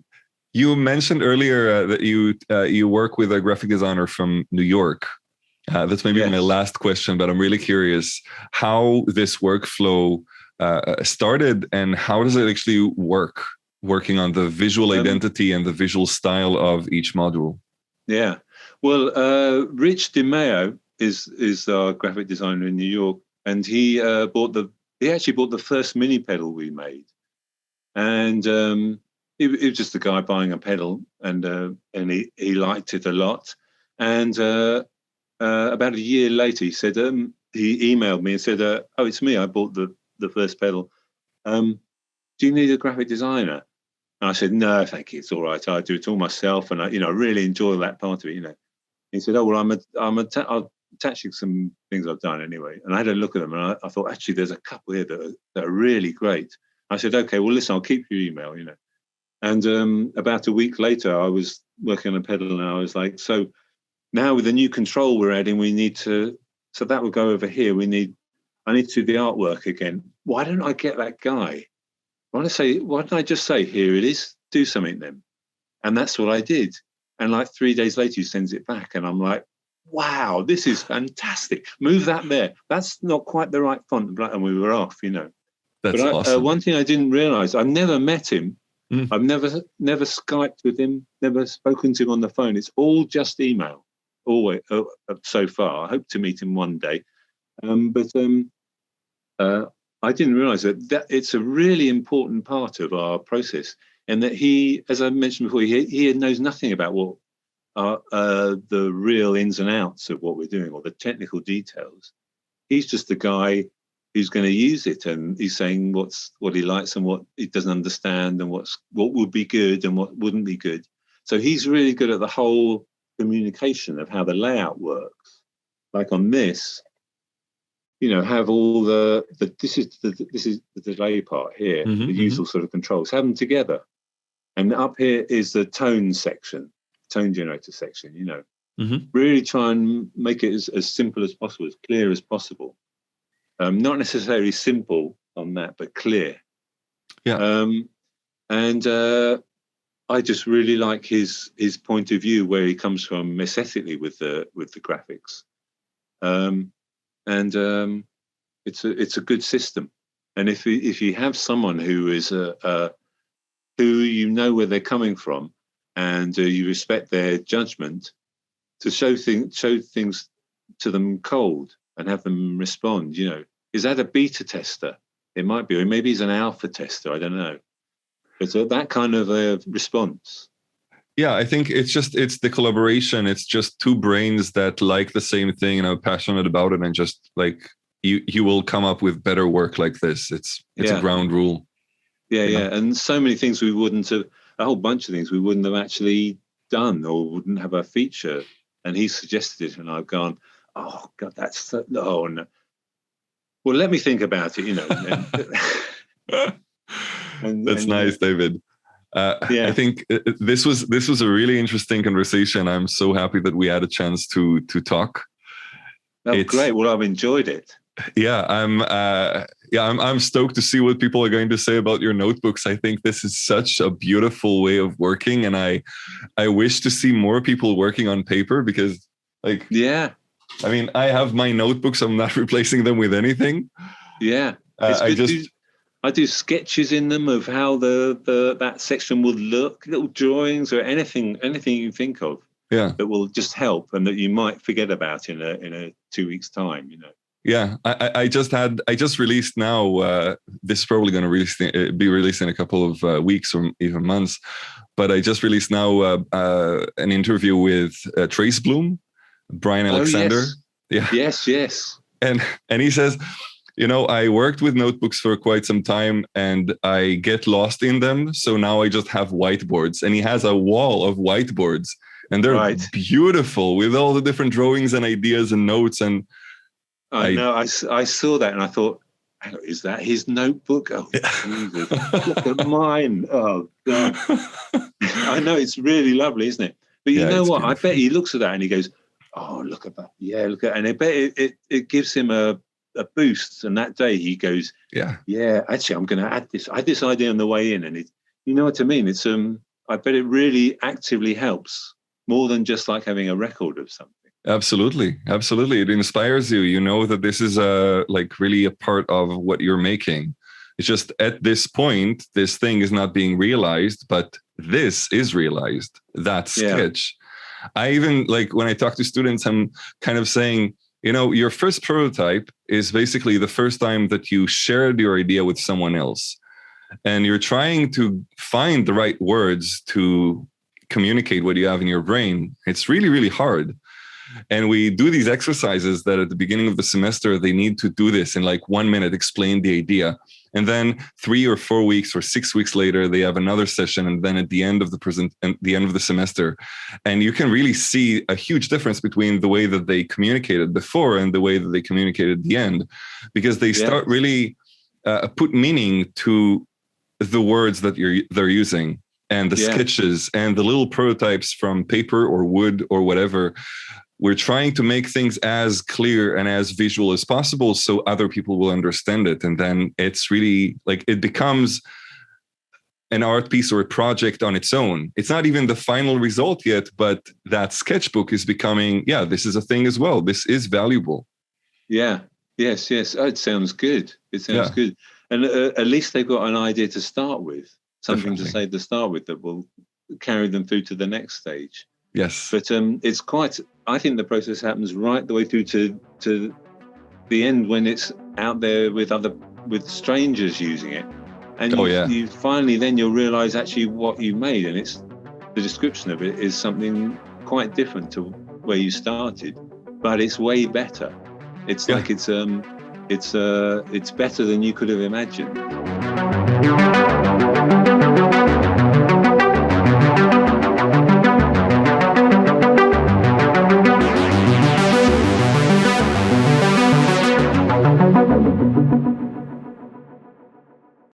You mentioned earlier that you work with a graphic designer from New York. That's maybe my last question, but I'm really curious how this workflow started, and how does it actually working on the visual identity and the visual style of each module? Yeah, well, Rich DeMeo is our graphic designer in New York, and he actually bought the first mini pedal we made, and it was just a guy buying a pedal, and he liked it a lot, and about a year later he said he emailed me and said, oh, it's me, I bought the first pedal. Do you need a graphic designer? And I said, no, thank you, it's all right. I do it all myself, and I really enjoy that part of it. He said, oh well, I'll attaching some things I've done anyway. And I had a look at them, and I thought, actually, there's a couple here that are really great. I said, okay, well, listen, I'll keep your email, you know. And about a week later, I was working on a pedal, and I was like, so now with the new control we're adding, we need to, so that will go over here. I need to do the artwork again. Why don't I get that guy? Why don't I just say, here it is, do something then? And that's what I did. And like 3 days later, he sends it back, and I'm like, wow, this is fantastic. Move that there. That's not quite the right font. And we were off, you know. That's awesome. One thing I didn't realize, I've never met him. I've never Skyped with him, never spoken to him on the phone. It's all just email, always so far. I hope to meet him one day. But I didn't realize that it's a really important part of our process, and that he, as I mentioned before, he knows nothing about what the real ins and outs of what we're doing or the technical details. He's just the guy who's going to use it, and he's saying what he likes and what he doesn't understand, and what would be good and what wouldn't be good. So he's really good at the whole communication of how the layout works. Like on this, you know, have all this is the delay part here, the usual sort of controls. Have them together, and up here is the tone section, tone generator section. You know, really try and make it as simple as possible, as clear as possible. Not necessarily simple on that, but clear. Yeah. And I just really like his point of view, where he comes from aesthetically with the graphics. And it's a good system. And if you have someone who is who you know where they're coming from, and you respect their judgment, to show things to them cold and have them respond, you know. Is that a beta tester? It might be, or maybe he's an alpha tester. I don't know. But that kind of a response. Yeah, I think it's the collaboration. It's just two brains that like the same thing and are passionate about it, and just like you will come up with better work like this. It's a ground rule. Yeah, yeah. And so many things we wouldn't have, a whole bunch of things we wouldn't have actually done, or wouldn't have a feature. And he suggested it, and I've gone, oh God, that's no. Well, let me think about it, you know. That's nice, David. I think this was a really interesting conversation. I'm so happy that we had a chance to talk. Oh, great. Well, I've enjoyed it. Yeah, I'm stoked to see what people are going to say about your notebooks. I think this is such a beautiful way of working, and I wish to see more people working on paper, because I mean, I have my notebooks. I'm not replacing them with anything. Yeah, I do sketches in them of how that section would look, little drawings or anything you think of. Yeah, that will just help, and that you might forget about in a 2 weeks' time. You know. Yeah, I just released now. This is probably going to be released in a couple of weeks or even months. But I just released now an interview with Trace Bloom, Brian Alexander. Oh, yes. Yes. And he says, you know, I worked with notebooks for quite some time, and I get lost in them. So now I just have whiteboards, and he has a wall of whiteboards, and they're beautiful with all the different drawings and ideas and notes. And I know, I saw that, and I thought, is that his notebook? Oh, Jesus. Look at mine. Oh, God. I know, it's really lovely, isn't it? But you know what? Beautiful. I bet he looks at that and he goes, oh, look at that. Yeah, look at that. And I bet it gives him a boost. And that day he goes, yeah, actually, I'm going to add this. I had this idea on the way in. And you know what I mean? It's I bet it really actively helps, more than just like having a record of something. Absolutely. It inspires you. You know that this is like really a part of what you're making. It's just at this point, this thing is not being realized, but this is realized. That sketch. I even, like, when I talk to students, I'm kind of saying, you know, your first prototype is basically the first time that you shared your idea with someone else. And you're trying to find the right words to communicate what you have in your brain. It's really, really hard. And we do these exercises that at the beginning of the semester, they need to do this in like 1 minute, explain the idea. And then 3 or 4 weeks or 6 weeks later, they have another session. And then at the end of the semester, and you can really see a huge difference between the way that they communicated before and the way that they communicated at the end, because they start really put meaning to the words that they're using, and the sketches and the little prototypes from paper or wood or whatever. We're trying to make things as clear and as visual as possible so other people will understand it. And then it's really like it becomes an art piece or a project on its own. It's not even the final result yet, but that sketchbook is becoming, this is a thing as well. This is valuable. Yeah. Yes. Oh, it sounds good. It sounds good. And at least they've got an idea to start with, something to say to start with that will carry them through to the next stage. Yes. But it's quite, I think the process happens right the way through to the end when it's out there with strangers using it. And you finally, then you'll realize actually what you made, and it's the description of it is something quite different to where you started, but it's way better. It's like it's better than you could have imagined.